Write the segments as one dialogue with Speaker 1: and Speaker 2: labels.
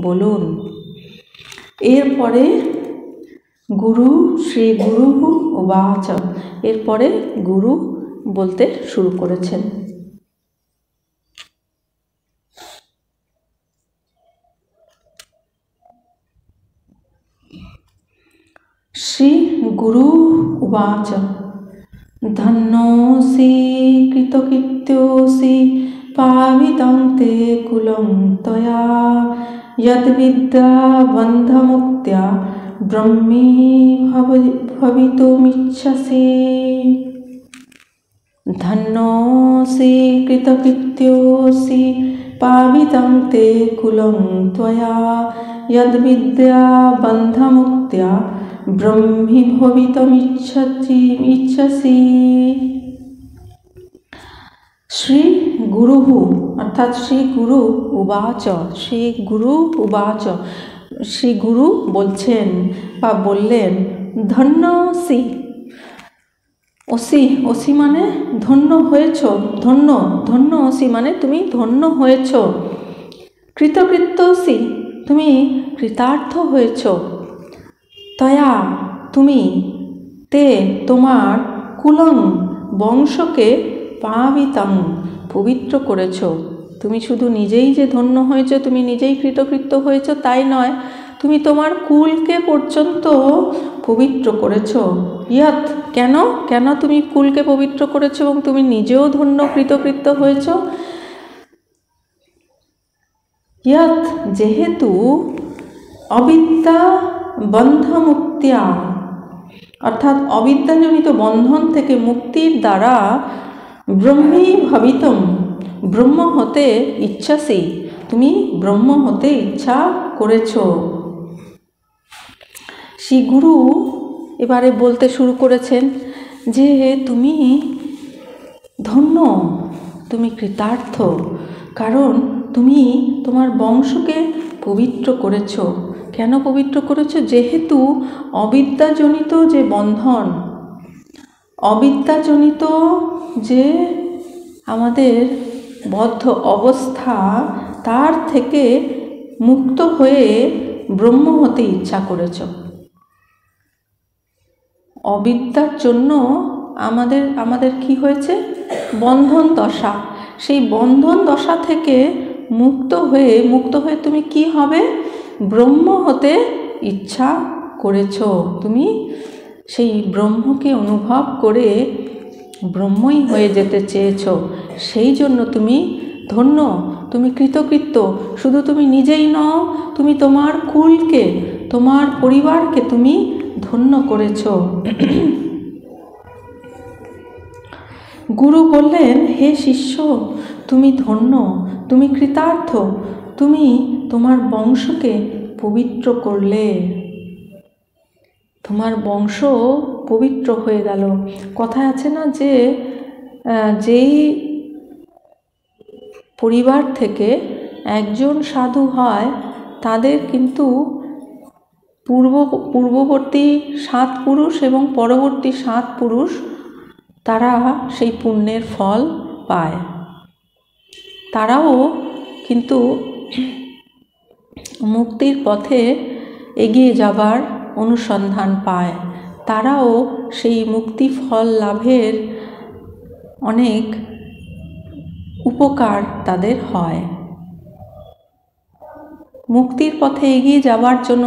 Speaker 1: বলুন। এরপরে গুরু শ্রী গুরু উবাচ, এরপরে গুরু বলতে শুরু করেছেন। শ্রী গুরু উবাচ ধন্যোऽসি কৃতকৃত্যোऽসি পাবিतं তে কুलं ত্বয়া যদ্বিদ্যা বন্ধমুক্ত্যা ব্রহ্মী ভবিতুমিচ্ছসি। ধন্যোऽসি কৃতকৃত্যোऽসি পাবিतं তে কুलं ত্বয়া যদ্বিদ্যা বন্ধমুক্ত্যা ব্রহ্মী ভবিতুমিচ্ছসি। শ্রী গুরু অর্থাৎ শ্রী গুরু উবাচ, শ্রী গুরু উবাচ, শ্রী গুরু বলছেন বা বললেন, ধন্যোऽসি, অসি, অসি মানে ধন্য হয়েছ, ধন্য, ধন্যোऽসি মানে তুমি ধন্য হয়েছ। কৃতকৃত্যসি তুমি কৃতার্থ হয়েছ। তয়া তুমি, তে তোমার, কুলং বংশকে, পাবিতং পবিত্র করেছ। তুমি শুধু নিজেই যে ধন্য হয়েছ, তুমি নিজেই কৃতকৃত্য হয়েছ তাই নয়, তুমি তোমার কুলকে পর্যন্ত পবিত্র করেছ। ইয়াত কেন, কেন তুমি কুলকে পবিত্র করেছ এবং তুমি নিজেও ধন্য কৃতকৃত্য হয়েছ? ইয়াত যেহেতু অবিদ্যা বন্ধমুক্ত্যা অর্থাৎ অবিদ্যাজনিত বন্ধন থেকে মুক্তির দ্বারা ব্রহ্মী ভবিতম ব্রহ্ম হতে ইচ্ছাসি, তুমি ব্রহ্ম হতে ইচ্ছা করেছ। শ্রী গুরু এবারে বলতে শুরু করেছেন যে তুমি ধন্য, তুমি কৃতার্থ, কারণ তুমি তোমার বংশকে পবিত্র করেছ। কেন পবিত্র করেছ? যেহেতু অবিদ্যাজনিত যে বন্ধন, অবিদ্যাজনিত যে আমাদের বদ্ধ অবস্থা, তার থেকে মুক্ত হয়ে ব্রহ্ম হতে ইচ্ছা করেছ। অবিদ্যার জন্য আমাদের কি হয়েছে? বন্ধন দশা। সেই বন্ধন দশা থেকে মুক্ত হয়ে তুমি কি হবে? ব্রহ্ম হতে ইচ্ছা করেছ। তুমি সেই ব্রহ্মকে অনুভব করে ব্রহ্মই হয়ে যেতে চেয়েছ। সেই জন্য তুমি ধন্য, তুমি কৃতকৃত্য। শুধু তুমি নিজেই নও, তুমি তোমার কুলকে, তোমার পরিবারকে তুমি ধন্য করেছ। গুরু বললেন, হে শিষ্য, তুমি ধন্য, তুমি কৃতার্থ, তুমি তোমার বংশকে পবিত্র করলে, তোমার বংশ পবিত্র হয়ে গেল। কথায় আছে না যে যেই পরিবার থেকে একজন সাধু হয় তাদের কিন্তু পূর্ববর্তী 7 পুরুষ এবং পরবর্তী 7 পুরুষ তারা সেই পুণ্যের ফল পায়। তারাও কিন্তু মুক্তির পথে এগিয়ে যাবার অনুসন্ধান পায়। তারাও সেই মুক্তি ফল লাভের অনেক উপকার তাদের হয়। মুক্তির পথে এগিয়ে যাবার জন্য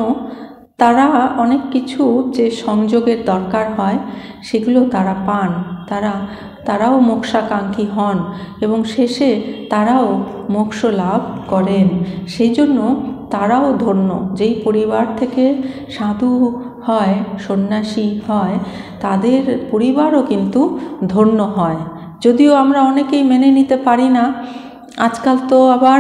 Speaker 1: তারা অনেক কিছু যে সংযোগের দরকার হয় সেগুলো তারা পান। তারাও মোক্ষাকাঙ্ক্ষী হন এবং শেষে তারাও মোক্ষ লাভ করেন। সেই জন্য তারাও ধন্য। যেই পরিবার থেকে সাধু হয়, সন্ন্যাসী হয়, তাদের পরিবারও কিন্তু ধন্য হয়। যদিও আমরা অনেকেই মেনে নিতে পারি না। আজকাল তো আবার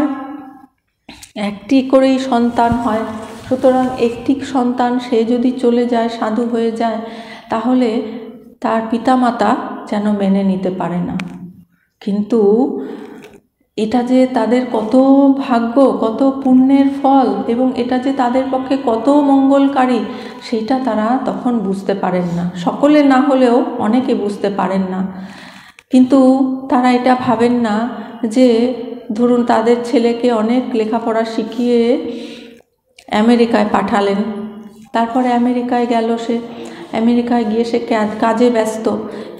Speaker 1: একটি করেই সন্তান হয়, সুতরাং একটি সন্তান সে যদি চলে যায়, সাধু হয়ে যায়, তাহলে তার পিতামাতা যেন মেনে নিতে পারে না। কিন্তু এটা যে তাদের কত ভাগ্য, কত পুণ্যের ফল এবং এটা যে তাদের পক্ষে কত মঙ্গলকারী, সেটা তারা তখন বুঝতে পারেন না। সকলে না হলেও অনেকে বুঝতে পারেন না। কিন্তু তারা এটা ভাবেন না যে ধরুন তাদের ছেলেকে অনেক লেখাপড়া শিখিয়ে আমেরিকায় পাঠালেন। তারপরে আমেরিকায় গেল সে, আমেরিকায় গিয়ে সে কাজে ব্যস্ত।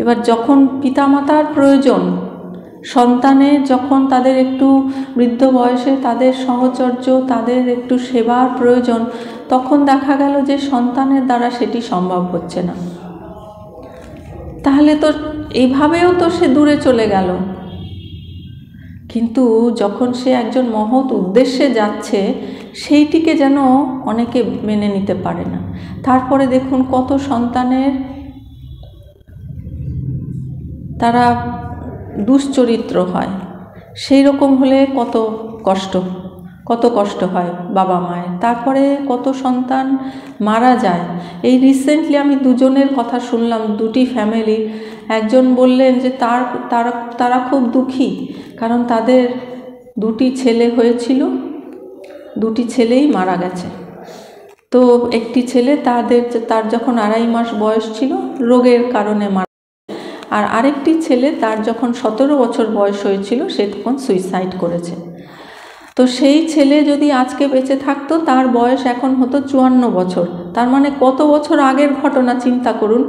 Speaker 1: এবার যখন পিতামাতার প্রয়োজন, সন্তানের যখন তাদের একটু বৃদ্ধ বয়সে তাদের সহচর্য, তাদের একটু সেবার প্রয়োজন, তখন দেখা গেল যে সন্তানের দ্বারা সেটি সম্ভব হচ্ছে না। তাহলে তো এইভাবেও তো সে দূরে চলে গেল। কিন্তু যখন সে একজন মহৎ উদ্দেশ্যে যাচ্ছে, সেইটিকে যেন অনেকে মেনে নিতে পারে না। তারপরে দেখুন কত সন্তানের তারা দুশ্চরিত্র হয়, সেই রকম হলে কত কষ্ট হয় বাবা মায়ের। তারপরে কত সন্তান মারা যায়। এই রিসেন্টলি আমি দুজনের কথা শুনলাম, দুটি ফ্যামিলি। একজন বললেন যে তারা খুব দুঃখী, কারণ তাদের দুটি ছেলে হয়েছিল, দুটি ছেলেই মারা গেছে। তো একটি ছেলে তার যখন 2.5 মাস বয়স ছিল রোগের কারণে মারা, আর আরেকটি ছেলে তার যখন 17 বছর বয়স হয়েছিল সে তখন সুইসাইড করেছে। তো সেই ছেলে যদি আজকে বেঁচে থাকতো, তার বয়স এখন হতো 54 বছর। তার মানে কত বছর আগের ঘটনা চিন্তা করুন।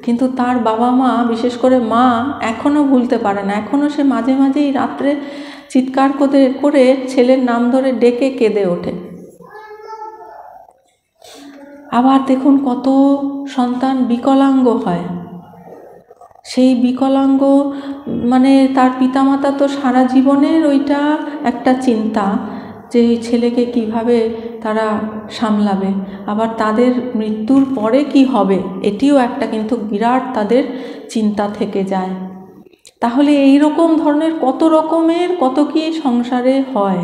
Speaker 1: কিন্তু তার বাবা মা, বিশেষ করে মা, এখনও ভুলতে পারে না। এখনও সে মাঝে মাঝেই রাত্রে চিৎকার করে ছেলের নাম ধরে ডেকে কেঁদে ওঠে। আবার দেখুন কত সন্তান বিকলাঙ্গ হয়। সেই বিকলাঙ্গ মানে তার পিতামাতা তো সারা জীবনের ওইটা একটা চিন্তা যে এই ছেলেকে কিভাবে তারা সামলাবে, আবার তাদের মৃত্যুর পরে কি হবে, এটিও একটা কিন্তু বিরাট তাদের চিন্তা থেকে যায়। তাহলে এই রকম ধরনের কত রকমের কত কি সংসারে হয়।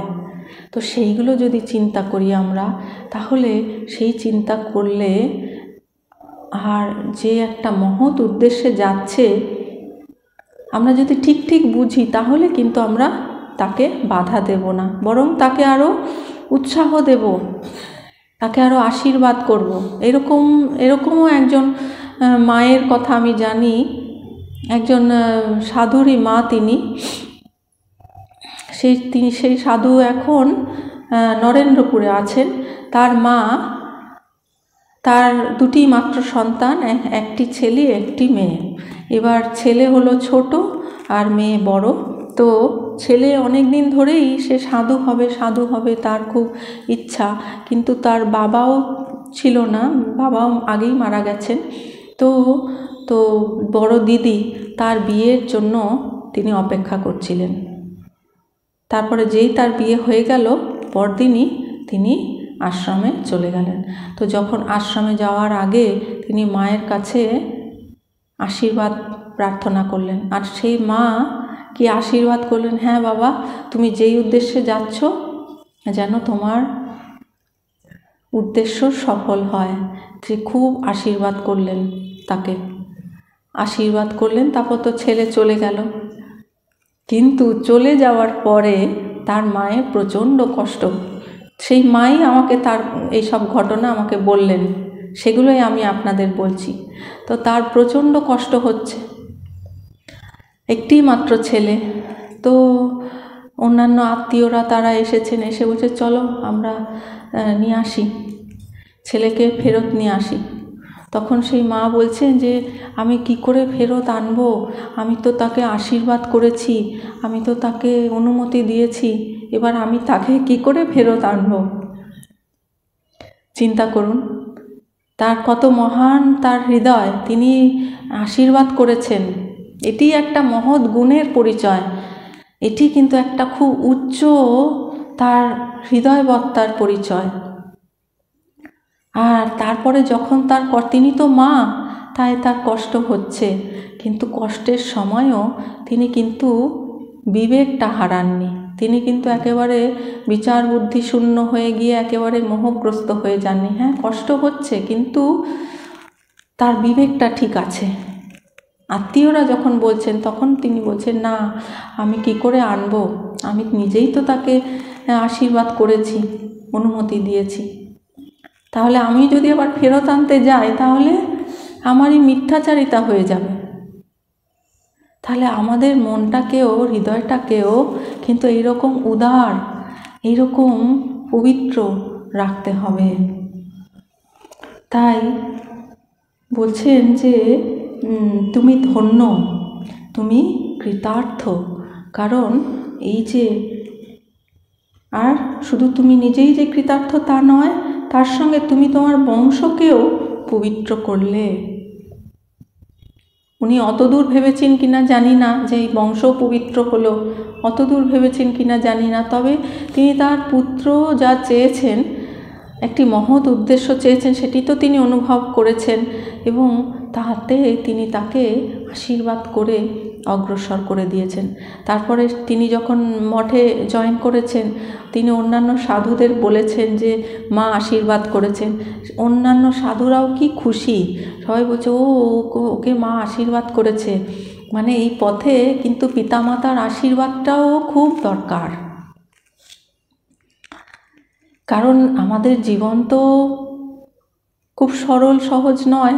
Speaker 1: তো সেইগুলো যদি চিন্তা করি আমরা, তাহলে সেই চিন্তা করলে, আর যে একটা মহৎ উদ্দেশ্যে যাচ্ছে আমরা যদি ঠিক বুঝি, তাহলে কিন্তু আমরা তাকে বাধা দেব না, বরং তাকে আরও উৎসাহ দেব, তাকে আরও আশীর্বাদ করব। এরকমও একজন মায়ের কথা আমি জানি, একজন সাধুরই মা তিনি সেই সাধু এখন নরেন্দ্রপুরে আছেন। তার মা, তার দুটি মাত্র সন্তান, একটি ছেলে একটি মেয়ে। এবার ছেলে হলো ছোট আর মেয়ে বড়। তো ছেলে অনেক দিন ধরেই সে সাধু হবে তার খুব ইচ্ছা, কিন্তু তার বাবাও ছিল না, বাবাও আগেই মারা গেছেন। তো বড় দিদি তার বিয়ের জন্য তিনি অপেক্ষা করছিলেন। তারপরে যেই তার বিয়ে হয়ে গেল, পরদিনই তিনি আশ্রমে চলে গেলেন। তো যখন আশ্রমে যাওয়ার আগে তিনি মায়ের কাছে আশীর্বাদ প্রার্থনা করলেন। আর সেই মা কি আশীর্বাদ করলেন, হ্যাঁ বাবা, তুমি যেই উদ্দেশ্যে যাচ্ছ যেন তোমার উদ্দেশ্য সফল হয়। তিনি খুব আশীর্বাদ করলেন, তাকে আশীর্বাদ করলেন। তারপর তো ছেলে চলে গেল। কিন্তু চলে যাওয়ার পরে তার মায়ের প্রচণ্ড কষ্ট। সেই মাই আমাকে তার এইসব ঘটনা আমাকে বললেন, সেগুলোই আমি আপনাদের বলছি। তো তার প্রচণ্ড কষ্ট হচ্ছে, একটি মাত্র ছেলে। তো অন্যান্য আত্মীয়রা তারা এসেছেন, এসে বলছে চলো আমরা নিয়ে আসি, ছেলেকে ফেরত নিয়ে আসি। তখন সেই মা বলছেন যে আমি কি করে ফেরত আনবো, আমি তো তাকে আশীর্বাদ করেছি, আমি তো তাকে অনুমতি দিয়েছি, এবার আমি তাকে কি করে ফেরত আনবো। চিন্তা করুন তার কত মহান তার হৃদয়, তিনি আশীর্বাদ করেছেন। এটি একটা মহৎ গুণের পরিচয়, এটি কিন্তু একটা খুব উচ্চ তার হৃদয়বত্তার পরিচয়। আর তারপরে যখন তিনি তো মা, তাই তার কষ্ট হচ্ছে, কিন্তু কষ্টের সময়ও তিনি কিন্তু বিবেকটা হারাননি। তিনি কিন্তু একেবারে বিচার বুদ্ধি শূন্য হয়ে গিয়ে একেবারে মোহগ্রস্ত হয়ে যাননি। হ্যাঁ, কষ্ট হচ্ছে, কিন্তু তার বিবেকটা ঠিক আছে। আত্মীয়রা যখন বলছেন তখন তিনি বলছেন না, আমি কি করে আনবো, আমি নিজেই তো তাকে আশীর্বাদ করেছি, অনুমতি দিয়েছি, তাহলে আমি যদি আবার ফেরত আনতে যাই তাহলে আমারই মিথ্যাচারিতা হয়ে যাবে। তাহলে আমাদের মনটাকেও, হৃদয়টাকেও কিন্তু এইরকম উদার, এইরকম পবিত্র রাখতে হবে। তাই বলছেন যে তুমি ধন্য, তুমি কৃতার্থ, কারণ এই যে আর শুধু তুমি নিজেই যে কৃতার্থ তা নয়, তার সঙ্গে তুমি তোমার বংশকেও পবিত্র করলে। উনি অতদূর ভেবেছেন কিনা জানি না যে এই বংশ পবিত্র হলো, অতদূর ভেবেছেন কিনা জানি না, তবে তিনি তার পুত্র যা চেয়েছেন, একটি মহৎ উদ্দেশ্য চেয়েছেন, সেটি তো তিনি অনুভব করেছেন এবং তাতে তিনি তাকে আশীর্বাদ করে অগ্রসর করে দিয়েছেন। তারপরে তিনি যখন মঠে জয়েন করেছেন, তিনি অন্যান্য সাধুদের বলেছেন যে মা আশীর্বাদ করেছেন। অন্যান্য সাধুরাও কি খুশি, সবাই বলছে ওকে মা আশীর্বাদ করেছে। মানে এই পথে কিন্তু পিতামাতার আশীর্বাদটাও খুব দরকার, কারণ আমাদের জীবন তো খুব সরল সহজ নয়।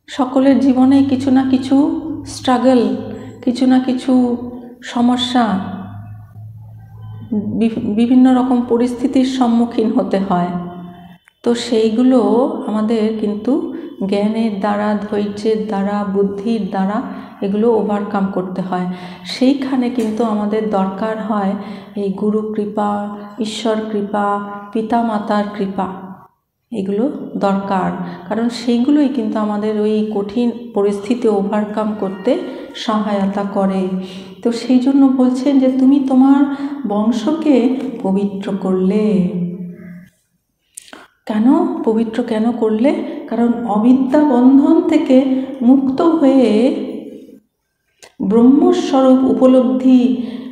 Speaker 1: সকলের জীবনে কিছু না কিছু স্ট্রাগল, কিছু না কিছু সমস্যা, বিভিন্ন রকম পরিস্থিতির সম্মুখীন হতে হয়। তো সেইগুলো আমাদের কিন্তু জ্ঞানের দ্বারা, ধৈর্যের দ্বারা, বুদ্ধির দ্বারা এগুলো ওভারকাম করতে হয়। সেইখানে কিন্তু আমাদের দরকার হয় এই গুরু কৃপা, ঈশ্বর কৃপা, পিতামাতার কৃপা, এগুলো দরকার, কারণ সেইগুলোই কিন্তু আমাদের ওই কঠিন পরিস্থিতি ওভারকাম করতে সহায়তা করে। তো সেই জন্য বলছেন যে তুমি তোমার বংশকে পবিত্র করলে। কেন পবিত্র কেন করলে? কারণ অবিদ্যা বন্ধন থেকে মুক্ত হয়ে ব্রহ্মস্বরূপ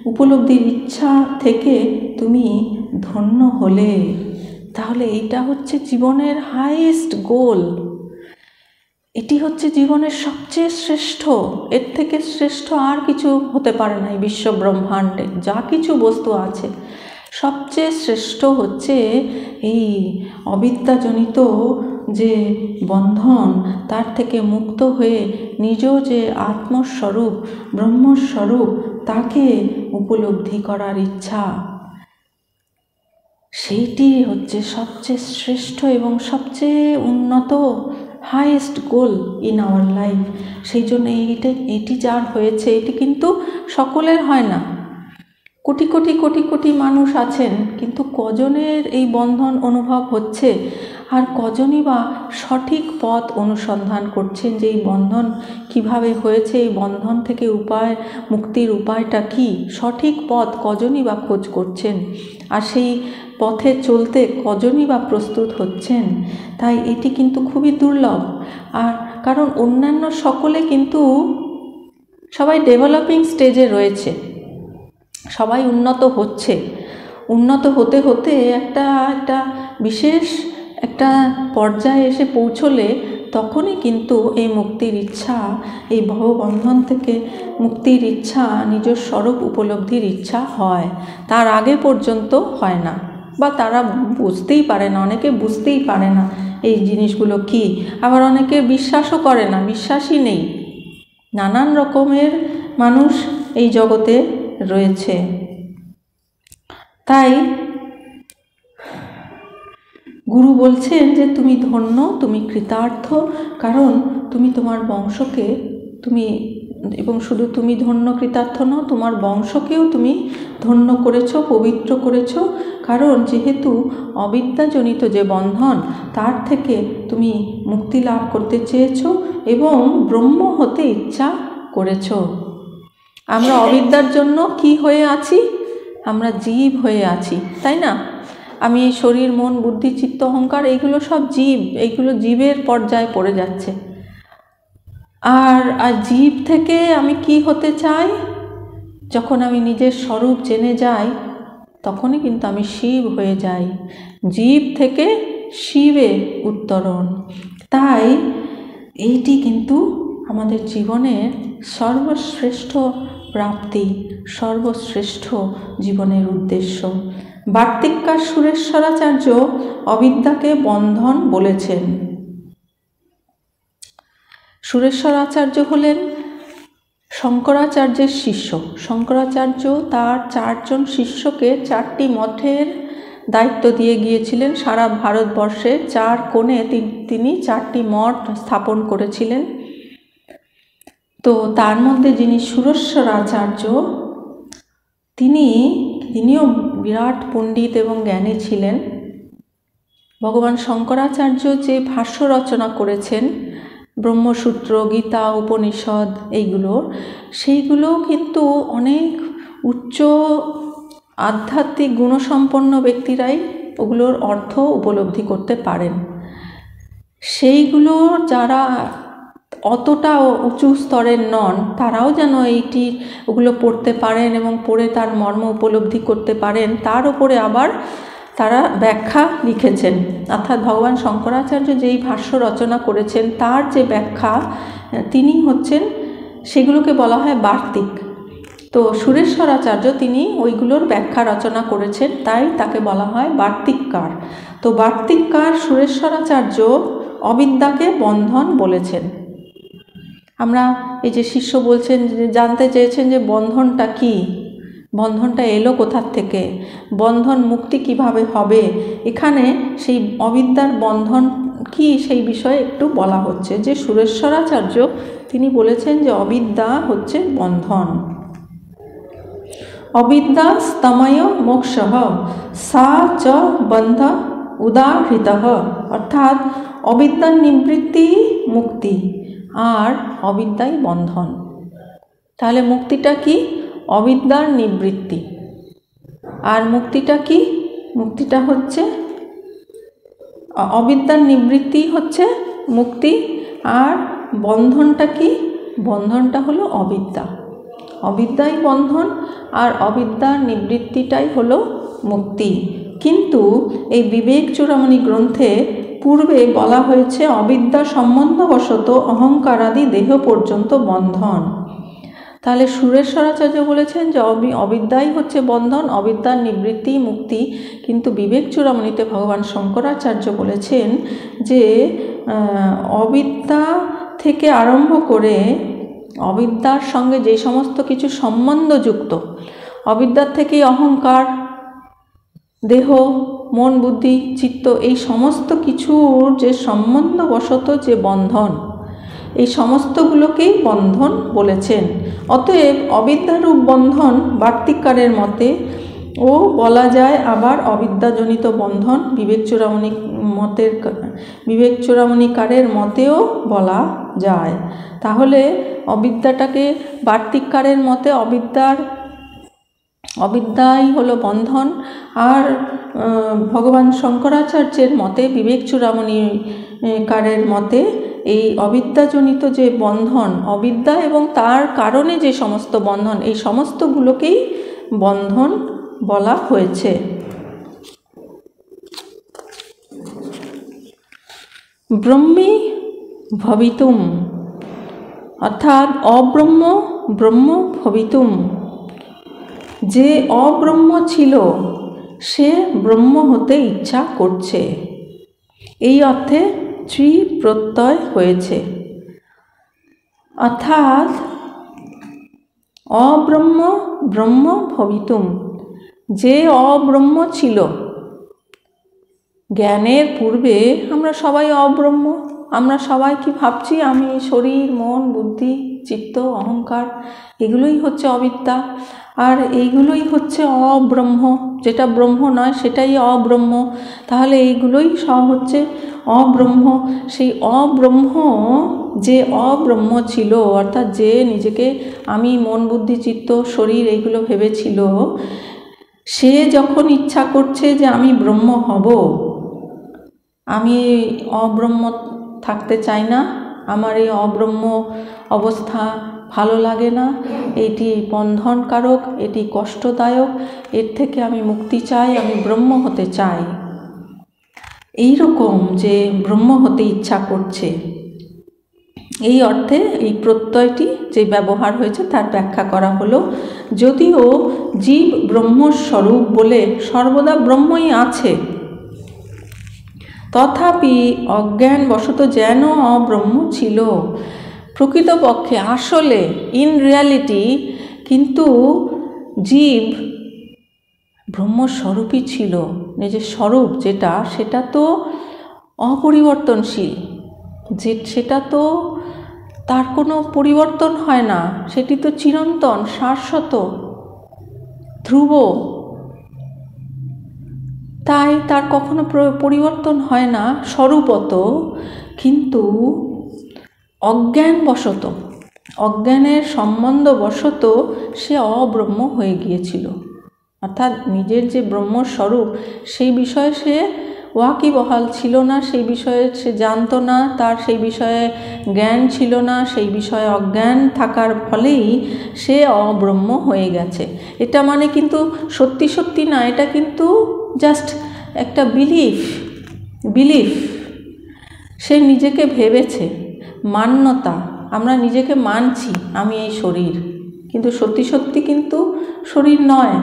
Speaker 1: উপলব্ধির ইচ্ছা থেকে তুমি ধন্য হলে। তাহলে এটা হচ্ছে জীবনের হাইয়েস্ট গোল, এটি হচ্ছে জীবনের সবচেয়ে শ্রেষ্ঠ, এর থেকে শ্রেষ্ঠ আর কিছু হতে পারে না। এই বিশ্ব ব্রহ্মাণ্ডে যা কিছু বস্তু আছে, সবচেয়ে শ্রেষ্ঠ হচ্ছে এই অবিদ্যাজনিত যে বন্ধন, তার থেকে মুক্ত হয়ে নিজ যে আত্মস্বরূপ, ব্রহ্মস্বরূপ, তাকে উপলব্ধি করার ইচ্ছা, সেইটি হচ্ছে সবচেয়ে শ্রেষ্ঠ এবং সবচেয়ে উন্নত highest goal in our life. সেই জন্য এটি যার হয়েছে, এটি কিন্তু সকলের হয় না। কোটি কোটি কোটি কোটি মানুষ আছেন, কিন্তু কজনের এই বন্ধন অনুভব হচ্ছে, আর কজনই বা সঠিক পথ অনুসন্ধান করছেন যে এই বন্ধন কিভাবে হয়েছে, এই বন্ধন থেকে মুক্তির উপায়টা কি, সঠিক পথ কজনই বা খোঁজ করছেন, আর সেই পথে চলতে কজনই বা প্রস্তুত হচ্ছেন। তাই এটি কিন্তু খুবই দুর্লভ। আর কারণ অন্যান্য সকলে কিন্তু সবাই ডেভেলপিং স্টেজে রয়েছে, সবাই উন্নত হচ্ছে, উন্নত হতে হতে একটা বিশেষ একটা পর্যায়ে এসে পৌঁছলে তখনই কিন্তু এই মুক্তির ইচ্ছা, এই ভববন্ধন থেকে মুক্তির ইচ্ছা, নিজের স্বরূপ উপলব্ধির ইচ্ছা হয়। তার আগে পর্যন্ত হয় না, বা তারা বুঝতেই পারে না, অনেকে বুঝতেই পারে না এই জিনিসগুলো কি, আবার অনেকে বিশ্বাসও করে না, বিশ্বাসই নেই। নানান রকমের মানুষ এই জগতে রয়েছে। তাই গুরু বলছেন যে তুমি ধন্য, তুমি কৃতার্থ, কারণ তুমি তোমার বংশকে এবং শুধু তুমি ধন্য কৃতার্থ নও, তোমার বংশকেও তুমি ধন্য করেছো, পবিত্র করেছো। কারণ যেহেতু অবিদ্যাজনিত যে বন্ধন, তার থেকে তুমি মুক্তি লাভ করতে চেয়েছো এবং ব্রহ্ম হতে ইচ্ছা করেছো। আমরা অবিদ্যার জন্য কি হয়ে আছি? আমরা জীব হয়ে আছি, তাই না? আমি এই শরীর, মন, বুদ্ধি, চিত্ত, অহংকার, এইগুলো সব জীব, এইগুলো জীবের পর্যায়ে পড়ে যাচ্ছে। আর জীব থেকে আমি কি হতে চাই? যখন আমি নিজের স্বরূপ জেনে যাই, তখনই কিন্তু আমি শিব হয়ে যাই। জীব থেকে শিবে উত্তরণ। তাই এইটি কিন্তু আমাদের জীবনের সর্বশ্রেষ্ঠ প্রাপ্তি, সর্বশ্রেষ্ঠ জীবনের উদ্দেশ্য। বার্তিককার সুরেশ্বরাচার্য অবিদ্যাকে বন্ধন বলেছেন। সুরেশ্বরাচার্য হলেন শঙ্করাচার্যের শিষ্য। শঙ্করাচার্য তার 4 জন শিষ্যকে 4টি মঠের দায়িত্ব দিয়ে গিয়েছিলেন। সারা ভারতবর্ষের 4 কোণে তিনি 4টি মঠ স্থাপন করেছিলেন। তো তার মধ্যে যিনি সুরেশ্বরাচার্য, তিনিও বিরাট পণ্ডিত এবং জ্ঞানী ছিলেন। ভগবান শঙ্করাচার্য যে ভাষ্য রচনা করেছেন ব্রহ্মসূত্র, গীতা, উপনিষদ, সেইগুলো কিন্তু অনেক উচ্চ আধ্যাত্মিক গুণসম্পন্ন ব্যক্তিরাই ওগুলোর অর্থ উপলব্ধি করতে পারেন। সেইগুলো যারা অতটা উঁচু স্তরের নন, তারাও যেন ওগুলো পড়তে পারেন এবং পড়ে তার মর্ম উপলব্ধি করতে পারেন, তার উপরে আবার তারা ব্যাখ্যা লিখেছেন। অর্থাৎ ভগবান শঙ্করাচার্য যেই ভাষ্য রচনা করেছেন তার যে ব্যাখ্যা, তিনি হচ্ছেন, সেগুলোকে বলা হয় বার্তিক। তো সুরেশ্বরাচার্য তিনি ওইগুলোর ব্যাখ্যা রচনা করেছেন, তাই তাকে বলা হয় বার্তিককার। তো বার্তিককার সুরেশ্বরাচার্য অবিদ্যাকে বন্ধন বলেছেন। আমরা এই যে শিষ্য বলছেন, জানতে চেয়েছেন যে বন্ধনটা কি, বন্ধনটা এলো কোথার থেকে, বন্ধন মুক্তি কিভাবে হবে, এখানে সেই অবিদ্যার বন্ধন কি সেই বিষয়ে একটু বলা হচ্ছে। যে সুরেশ্বরাচার্য তিনি বলেছেন যে অবিদ্যা হচ্ছে বন্ধন। অবিদ্যা স্তময় মোক্ষঃ সা চ বন্ধ উদাহৃতঃ, অর্থাৎ অবিদ্যার নিবৃত্তি মুক্তি, আর অবিদ্যাই বন্ধন। তাহলে মুক্তিটা কি? অবিদ্যার নিবৃত্তি। আর মুক্তিটা কি? মুক্তিটা হচ্ছে অবিদ্যার নিবৃত্তি হচ্ছে মুক্তি, আর বন্ধনটা কি? বন্ধনটা হলো অবিদ্যা। অবিদ্যাই বন্ধন আর অবিদ্যার নিবৃত্তিটাই হলো মুক্তি। কিন্তু এই বিবেক চূড়ামণি গ্রন্থে পূর্বে বলা হয়েছে অবিদ্যা সম্বন্ধবশত অহংকারাদি দেহ পর্যন্ত বন্ধন। তাহলে সুরেশ্বরাচার্য বলেছেন যে অবিদ্যাই হচ্ছে বন্ধন, অবিদ্যার নিবৃত্তি মুক্তি। কিন্তু বিবেক চূড়ামণিতে ভগবান শঙ্করাচার্য বলেছেন যে অবিদ্যা থেকে আরম্ভ করে অবিদ্যার সঙ্গে যে সমস্ত কিছু সম্বন্ধযুক্ত, অবিদ্যার থেকেই অহংকার, দেহ, মন, বুদ্ধি, চিত্ত, এই সমস্ত কিছুর যে সম্বন্ধবশত যে বন্ধন, এই সমস্তগুলোকেই বন্ধন বলেছেন। অতএব অবিদ্যারূপ বন্ধন বার্তিককারের মতে ও বলা যায়, আবার অবিদ্যাজনিত বন্ধন বিবেক চূড়ামণিকারের মতেও বলা যায়। তাহলে অবিদ্যাটাকে বার্তিককারের মতে অবিদ্যাই হলো বন্ধন, আর ভগবান শঙ্করাচার্যের মতে, বিবেক চূড়ামণিকারের মতে এই অবিদ্যাজনিত যে বন্ধন, অবিদ্যা এবং তার কারণে যে সমস্ত বন্ধন, এই সমস্তগুলোকেই বন্ধন বলা হয়েছে। ব্রহ্মী ভবিতুম, অর্থাৎ অব্রহ্ম ব্রহ্ম ভবিতুম, যে অব্রহ্ম ছিল সে ব্রহ্ম হতে ইচ্ছা করছে, এই অর্থে ত্রি প্রত্যয় হয়েছে। অর্থাৎ অব্রহ্ম ব্রহ্ম ভবিতুম, যে অব্রহ্ম ছিল, জ্ঞানের পূর্বে আমরা সবাই অব্রহ্ম। আমরা সবাই কি ভাবছি? আমি শরীর, মন, বুদ্ধি, চিত্ত, অহংকার, এগুলোই হচ্ছে অবিদ্যা, আর এইগুলোই হচ্ছে অব্রহ্ম। যেটা ব্রহ্ম নয় সেটাই অব্রহ্ম। তাহলে এইগুলোই সব হচ্ছে অব্রহ্ম। সেই অব্রহ্ম, যে অব্রহ্ম ছিল, অর্থাৎ যে নিজেকে আমি, মন, বুদ্ধি, চিত্ত, শরীর এইগুলো ভেবেছিল, সে যখন ইচ্ছা করছে যে আমি ব্রহ্ম হব, আমি অব্রহ্ম থাকতে চাই না, আমার এই অব্রহ্ম অবস্থা ভালো লাগে না, এটি বন্ধনকারক, এটি কষ্টদায়ক, এর থেকে আমি মুক্তি চাই, আমি ব্রহ্ম হতে চাই, এই রকম যে ব্রহ্ম হতে ইচ্ছা করছে, এই অর্থে এই প্রত্যয়টি যে ব্যবহার হয়েছে তার ব্যাখ্যা করা হলো। যদিও জীব ব্রহ্মস্বরূপ বলে সর্বদা ব্রহ্মই আছে, তথাপি অজ্ঞানবশত যেন অব্রহ্ম ছিল। প্রকৃতপক্ষে আসলে ইন রিয়ালিটি কিন্তু জীব ব্রহ্মস্বরূপই ছিল, নিজের স্বরূপ যেটা, সেটা তো অপরিবর্তনশীল, যে সেটা তো তার কোনো পরিবর্তন হয় না, সেটি তো চিরন্তন, শাশ্বত, ধ্রুব, তাই তার কখনো পরিবর্তন হয় না স্বরূপত। কিন্তু অজ্ঞানবশত, অজ্ঞানের সম্বন্ধবশত সে অব্রহ্ম হয়ে গিয়েছিল, অর্থাৎ নিজের যে ব্রহ্মস্বরূপ সেই বিষয়ে সে ওয়াকিবহাল ছিল না, সেই বিষয়ে সে জানতো না, তার সেই বিষয়ে জ্ঞান ছিল না, সেই বিষয়ে অজ্ঞান থাকার ফলেই সে অব্রহ্ম হয়ে গেছে। এটা মানে কিন্তু সত্যি সত্যি না, এটা কিন্তু জাস্ট একটা বিলিফ সে নিজেকে ভেবেছে, মান্যতা, আমরা নিজেকে মানছি আমি এই শরীর, কিন্তু সত্যি সত্যি কিন্তু শরীর নয়,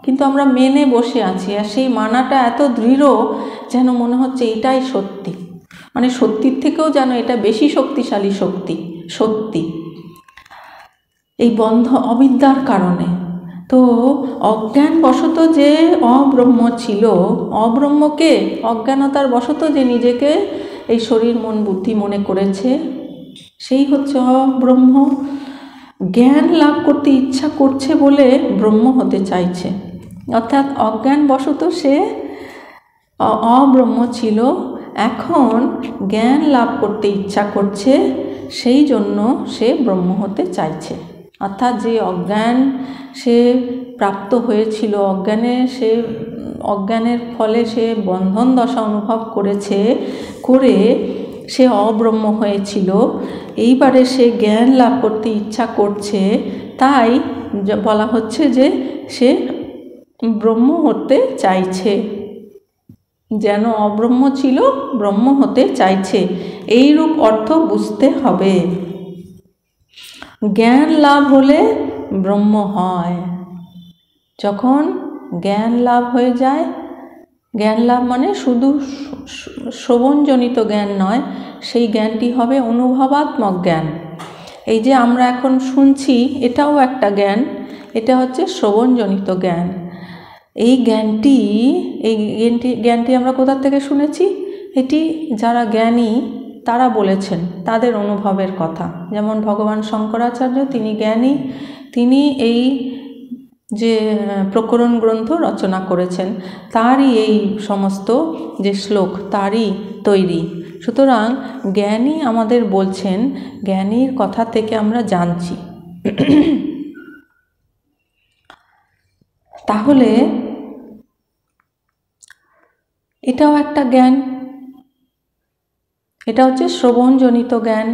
Speaker 1: কিন্তু আমরা মেনে বসে আছি। আর সেই মানাটা এত দৃঢ় যেন মনে হচ্ছে এটাই সত্যি, মানে সত্যির থেকেও যেন এটা বেশি শক্তিশালী সত্যি, এই বন্ধ অবিদ্যার কারণে। তো অজ্ঞানবশত যে অব্রহ্ম ছিল, অব্রহ্মকে অজ্ঞানতার বশত যে নিজেকে এই শরীর মন বুদ্ধি মনে করেছে, সেই হচ্ছে অব্রহ্ম। জ্ঞান লাভ করতে ইচ্ছা করছে বলে ব্রহ্ম হতে চাইছে, অর্থাৎ অজ্ঞানবশত সে অব্রহ্ম ছিল, এখন জ্ঞান লাভ করতে ইচ্ছা করছে, সেই জন্য সে ব্রহ্ম হতে চাইছে। অর্থাৎ যে অজ্ঞান সে প্রাপ্ত হয়েছিল, অজ্ঞানের ফলে সে বন্ধন দশা অনুভব করে সে অব্রহ্ম হয়েছিল, এইবারে সে জ্ঞান লাভ করতে ইচ্ছা করছে, তাই বলা হচ্ছে যে সে ব্রহ্ম হতে চাইছে, যেন অব্রহ্ম ছিল ব্রহ্ম হতে চাইছে, এইরূপ অর্থ বুঝতে হবে। জ্ঞান লাভ হলে ব্রহ্ম হয়। যখন জ্ঞান লাভ হয়ে যায়, জ্ঞান লাভ মানে শুধু শ্রবণজনিত জ্ঞান নয়, সেই জ্ঞানটি হবে অনুভবাত্মক জ্ঞান। এই যে আমরা এখন শুনছি, এটাও একটা জ্ঞান, এটা হচ্ছে শ্রবণজনিত জ্ঞান। এই জ্ঞানটি আমরা কোথা থেকে শুনেছি? এটি যারা জ্ঞানী তারা বলেছেন, তাদের অনুভবের কথা। যেমন ভগবান শঙ্করাচার্য, তিনি জ্ঞানী, তিনি এই যে প্রকরণ গ্রন্থ রচনা করেছেন, তারই এই সমস্ত যে শ্লোক তারই তৈরি। সুতরাং জ্ঞানী আমাদের বলছেন, জ্ঞানীর কথা থেকে আমরা জানছি। তাহলে এটাও একটা জ্ঞান, এটা হচ্ছে শ্রবণজনিত জ্ঞান।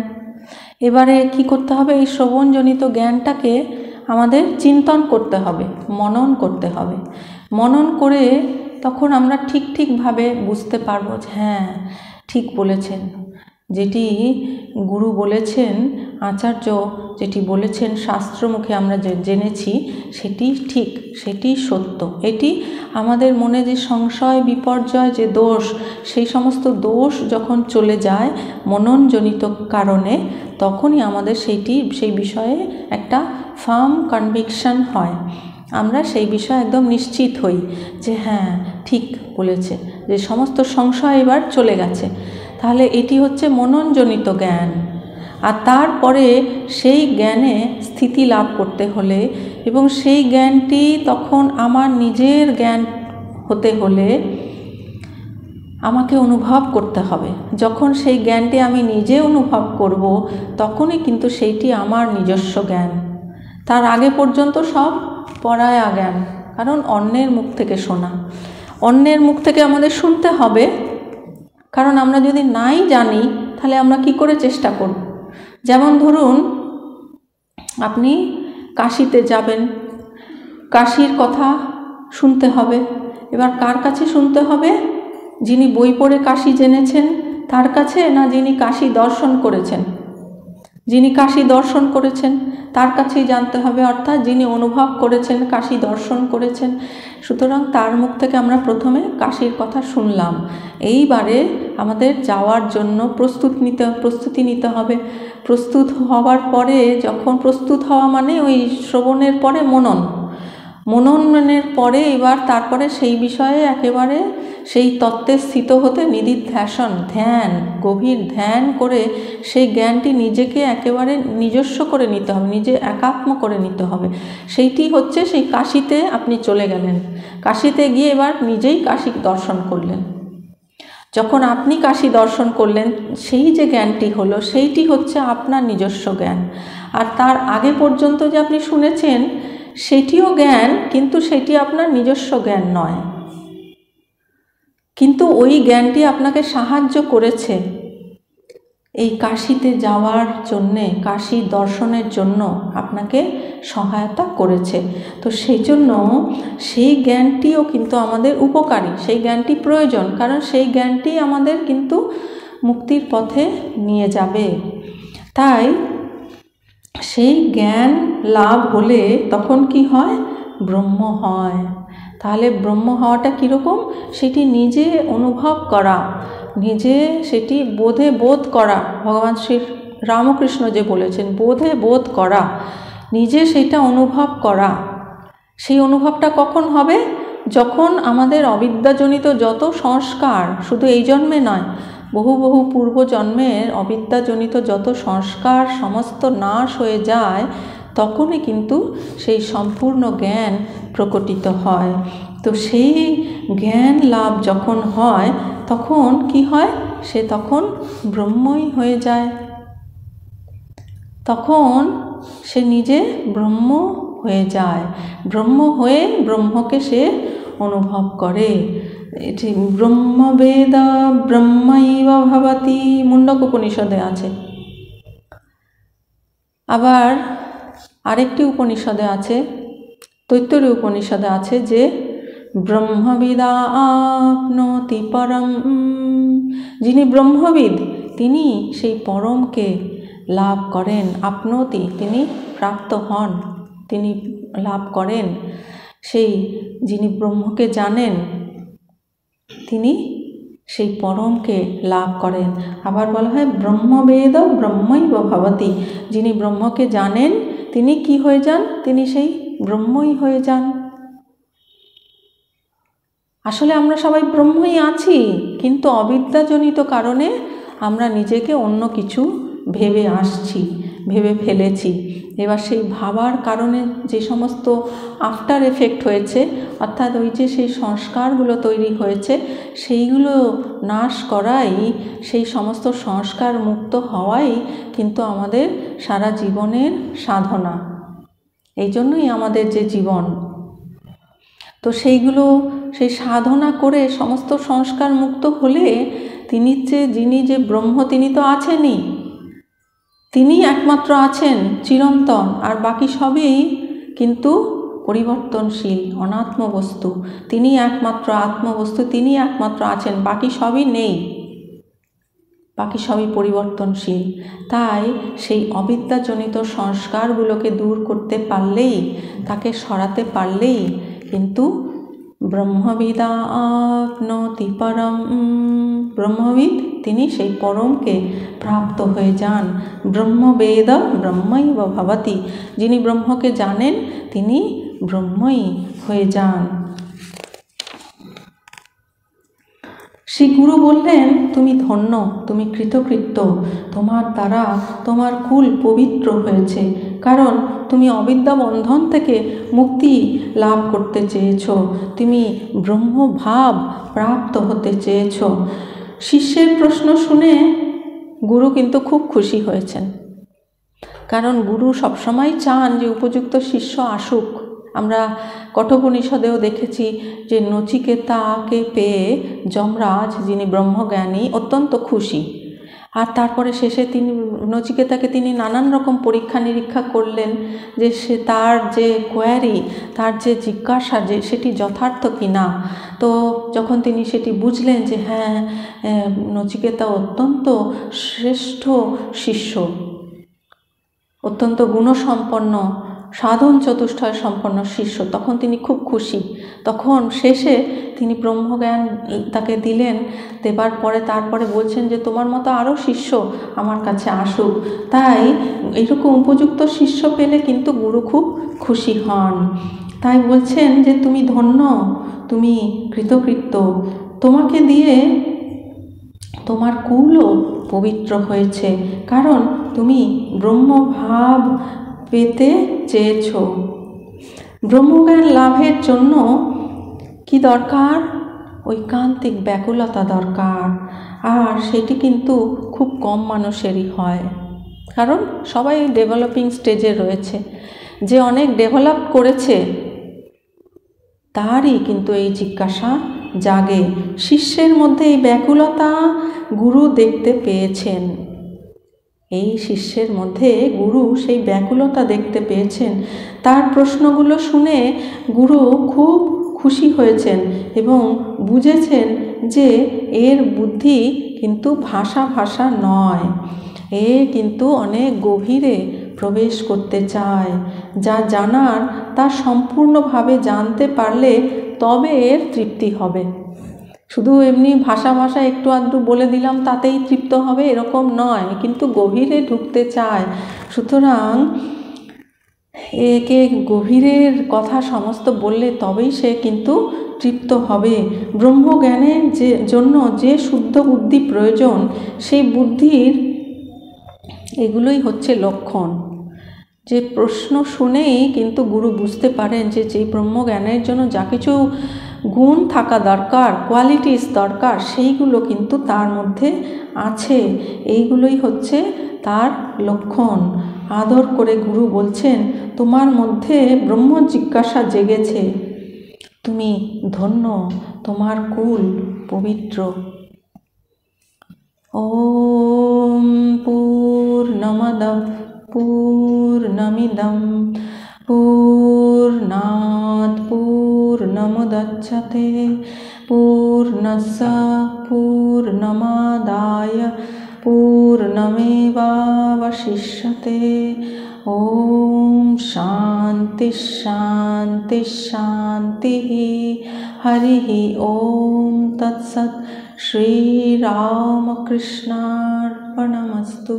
Speaker 1: এবারে কি করতে হবে? এই শ্রবণজনিত জ্ঞানটাকে আমাদের চিন্তন করতে হবে, মনন করতে হবে। মনন করে তখন আমরা ঠিকভাবে বুঝতে পারবো যে হ্যাঁ ঠিক বলেছেন, যেটি গুরু বলেছেন, আচার্য যেটি বলেছেন, শাস্ত্রমুখে আমরা জেনেছি সেটি ঠিক, সেটি সত্য। এটি আমাদের মনে যে সংশয় বিপর্যয়, যে দোষ, সেই সমস্ত দোষ যখন চলে যায় মননজনিত কারণে, তখনই আমাদের সেই বিষয়ে একটা ফার্ম কনভিকশন হয়, আমরা সেই বিষয়ে একদম নিশ্চিত হই যে হ্যাঁ ঠিক বলেছে, যে সমস্ত সংশয় এবার চলে গেছে। তাহলে এটি হচ্ছে মননজনিত জ্ঞান। আর তারপরে সেই জ্ঞানে স্থিতি লাভ করতে হলে এবং সেই জ্ঞানটি তখন আমার নিজের জ্ঞান হতে হলে আমাকে অনুভব করতে হবে। যখন সেই জ্ঞানটি আমি নিজে অনুভব করব, তখনই কিন্তু সেইটি আমার নিজস্ব জ্ঞান। তার আগে পর্যন্ত সব পরায়া জ্ঞান, কারণ অন্যের মুখ থেকে শোনা, অন্যের মুখ থেকে আমাদের শুনতে হবে। কারণ আমরা যদি নাই জানি, তাহলে আমরা কি করে চেষ্টা করব? যেমন ধরুন, আপনি কাশিতে যাবেন, কাশির কথা শুনতে হবে। এবার কার কাছে শুনতে হবে? যিনি বই পড়ে কাশি জেনেছেন তার কাছে, না যিনি কাশি দর্শন করেছেন? যিনি কাশি দর্শন করেছেন তার কাছেই জানতে হবে, অর্থাৎ যিনি অনুভব করেছেন, কাশি দর্শন করেছেন। সুতরাং তার মুখ থেকে আমরা প্রথমে কাশির কথা শুনলাম। এইবারে আমাদের যাওয়ার জন্য প্রস্তুতি নিতে হবে। প্রস্তুত হওয়ার পরে, যখন প্রস্তুত হওয়া মানে ওই শ্রবণের পরে মনন, মননের পরে এবার তারপরে সেই বিষয়ে একেবারে সেই তত্ত্বে স্থিত হতে নিদিধ্যাসন, ধ্যান, গভীর ধ্যান করে সেই জ্ঞানটি নিজেকে একেবারে নিজস্ব করে নিতে হবে, নিজে একাত্ম করে নিতে হবে। সেইটি হচ্ছে সেই কাশীতে আপনি চলে গেলেন, কাশীতে গিয়ে এবার নিজেই কাশী দর্শন করলেন। যখন আপনি কাশী দর্শন করলেন, সেই যে জ্ঞানটি হলো সেইটি হচ্ছে আপনার নিজস্ব জ্ঞান। আর তার আগে পর্যন্ত যে আপনি শুনেছেন সেটিও জ্ঞান, কিন্তু সেটি আপনার নিজস্ব জ্ঞান নয়। কিন্তু ওই জ্ঞানটি আপনাকে সাহায্য করেছে এই কাশীতে যাওয়ার জন্যে, কাশী দর্শনের জন্য আপনাকে সহায়তা করেছে। তো সেই জন্য সেই জ্ঞানটিও কিন্তু আমাদের উপকারী, সেই জ্ঞানটি প্রয়োজন, কারণ সেই জ্ঞানটি আমাদের কিন্তু মুক্তির পথে নিয়ে যাবে। তাই সেই জ্ঞান লাভ হলে তখন কি হয়? ব্রহ্ম হয়। তাহলে ব্রহ্ম হওয়াটা কীরকম? সেটি নিজে অনুভব করা, নিজে সেটি বোধে বোধ করা। ভগবান শ্রী রামকৃষ্ণ যে বলেছেন, বোধে বোধ করা, নিজে সেটা অনুভব করা। সেই অনুভবটা কখন হবে? যখন আমাদের অবিদ্যাজনিত যত সংস্কার, শুধু এই জন্মে নয়, বহু বহু পূর্বজন্মের অবিদ্যাজনিত যত সংস্কার সমস্ত নাশ হয়ে যায়, তখনই কিন্তু সেই সম্পূর্ণ জ্ঞান প্রকটিত হয়। তো সেই জ্ঞান লাভ যখন হয় তখন কি হয়? সে তখন ব্রহ্মই হয়ে যায়। তখন সে নিজে ব্রহ্ম হয়ে যায়। ব্রহ্ম হয়ে ব্রহ্মকে সে অনুভব করে। এটি ব্রহ্মবেদ ব্রহ্মৈব ভবতি মুণ্ডক উপনিষদে আছে। আবার আরেকটি উপনিষদে আছে, তৈত্তরীয় উপনিষদে আছে যে ব্রহ্মবিদা আপনোতি পরম, যিনি ব্রহ্মবিদ তিনি সেই পরমকে লাভ করেন। আপনোতি তিনি প্রাপ্ত হন, তিনি লাভ করেন। সেই যিনি ব্রহ্মকে জানেন তিনি সেই পরমকে লাভ করেন। আবার বলা হয় ব্রহ্মবেদ ব্রহ্মৈব ভবতি, যিনি ব্রহ্মকে জানেন তিনি কি হয়ে যান? তিনি সেই ব্রহ্মই হয়ে যান। আসলে আমরা সবাই ব্রহ্মই আছি, কিন্তু অবিদ্যাজনিত কারণে আমরা নিজেকে অন্য কিছু ভেবে আসছি, ভেবে ফেলেছি। এবার সেই ভাবার কারণে যে সমস্ত আফটার এফেক্ট হয়েছে, অর্থাৎ ওই যে সেই সংস্কারগুলো তৈরি হয়েছে, সেইগুলো নাশ করাই, সেই সমস্ত সংস্কার মুক্ত হওয়াই কিন্তু আমাদের সারা জীবনের সাধনা। এই জন্যই আমাদের যে জীবন। তো সেইগুলো সেই সাধনা করে সমস্ত সংস্কার মুক্ত হলে যিনি যে ব্রহ্ম তিনি তো আছেনই, তিনি একমাত্র আছেন চিরন্তন, আর বাকি সবই কিন্তু পরিবর্তনশীল অনাত্ম বস্তু। তিনি একমাত্র আত্মবস্তু, তিনি একমাত্র আছেন, বাকি সবই নেই, বাকি সবই পরিবর্তনশীল। তাই সেই অবিদ্যাজনিত সংস্কারগুলোকে দূর করতে পারলেই, তাকে সরাতে পারলেই কিন্তু ব্রহ্মবিদা আপনোতি পরম, ব্রহ্মবিদ তিনি সেই পরমকে প্রাপ্ত হয়ে যান। ব্রহ্মবেদ ব্রহ্মৈব ভবতি, যিনি ব্রহ্মকে জানেন তিনি ব্রহ্মই হয়ে যান। শ্রী গুরু বললেন, তুমি ধন্য, তুমি কৃতকৃত্য, তোমার দ্বারা তোমার কুল পবিত্র হয়েছে, কারণ তুমি অবিদ্যা বন্ধন থেকে মুক্তি লাভ করতে চেয়েছ, তুমি ব্রহ্মভাব প্রাপ্ত হতে চেয়েছ। শিষ্যের প্রশ্ন শুনে গুরু কিন্তু খুব খুশি হয়েছেন, কারণ গুরু সবসময় চান যে উপযুক্ত শিষ্য আসুক। আমরা কঠোপনিষদেও দেখেছি যে নচিকেতাকে পেয়ে যমরাজ, যিনি ব্রহ্মজ্ঞানী, অত্যন্ত খুশি। আর তারপরে শেষে নচিকেতাকে তিনি নানান রকম পরীক্ষা নিরীক্ষা করলেন যে সে তার যে কোয়ারি, তার যে জিজ্ঞাসা, যে সেটি যথার্থ কি না। তো যখন তিনি সেটি বুঝলেন যে হ্যাঁ, নচিকেতা অত্যন্ত শ্রেষ্ঠ শিষ্য, অত্যন্ত গুণসম্পন্ন, সাধন চতুষ্টয় সম্পন্ন শিষ্য, তখন তিনি খুব খুশি। তখন শেষে তিনি ব্রহ্মজ্ঞান তাকে দিলেন, দেবার পরে তারপরে বলছেন যে তোমার মতো আরও শিষ্য আমার কাছে আসুক। তাই এইরকম উপযুক্ত শিষ্য পেলে কিন্তু গুরু খুব খুশি হন। তাই বলছেন যে তুমি ধন্য, তুমি কৃতকৃত্য, তোমাকে দিয়ে তোমার কুলও পবিত্র হয়েছে, কারণ তুমি ব্রহ্মভাব পেতে চেয়েছ। ব্রহ্মজ্ঞান লাভের জন্য কি দরকার? ঐকান্তিক ব্যাকুলতা দরকার। আর সেটি কিন্তু খুব কম মানুষেরই হয়, কারণ সবাই ডেভেলপিং স্টেজে রয়েছে। যে অনেক ডেভেলপ করেছে তারই কিন্তু এই জিজ্ঞাসা জাগে। শিষ্যের মধ্যে এই ব্যাকুলতা গুরু দেখতে পেয়েছেন। এই শিষ্যের মধ্যে গুরু সেই ব্যাকুলতা দেখতে পেয়েছেন। তার প্রশ্নগুলো শুনে গুরু খুব খুশি হয়েছেন এবং বুঝেছেন যে এর বুদ্ধি কিন্তু ভাষা নয়, এ কিন্তু অনেক গভীরে প্রবেশ করতে চায়। যা জানার তা সম্পূর্ণভাবে জানতে পারলে তবে এর তৃপ্তি হবে। শুধু এমনি ভাষা একটু আধটু বলে দিলাম তাতেই তৃপ্ত হবে এরকম নয়, কিন্তু গভীরে ঢুকতে চায়। সুতরাং একে গভীরের কথা সমস্ত বললে তবেই সে কিন্তু তৃপ্ত হবে। ব্রহ্মজ্ঞানের জন্য যে শুদ্ধ বুদ্ধি প্রয়োজন, সেই বুদ্ধির এগুলোই হচ্ছে লক্ষণ। যে প্রশ্ন শুনেই কিন্তু গুরু বুঝতে পারেন যে যে ব্রহ্মজ্ঞানের জন্য যা কিছু গুণ থাকা দরকার, কোয়ালিটিস দরকার, সেইগুলো কিন্তু তার মধ্যে আছে। এইগুলোই হচ্ছে তার লক্ষণ। আদর করে গুরু বলছেন, তোমার মধ্যে ব্রহ্ম জিজ্ঞাসা জেগেছে, তুমি ধন্য, তোমার কুল পবিত্র। ওম পূর্ণমদঃ পূর্ণমিদং পূর্ণাৎ পূর্ণমুদচ্যতে পূর্ণস্য পূর্ণমাদায় পূর্ণমেবাবশিষ্যতে। ওম শান্তি শান্তি শান্তি। হরিঃ ওম তৎসৎ। শ্রীরামকৃষ্ণার্পণমস্তু।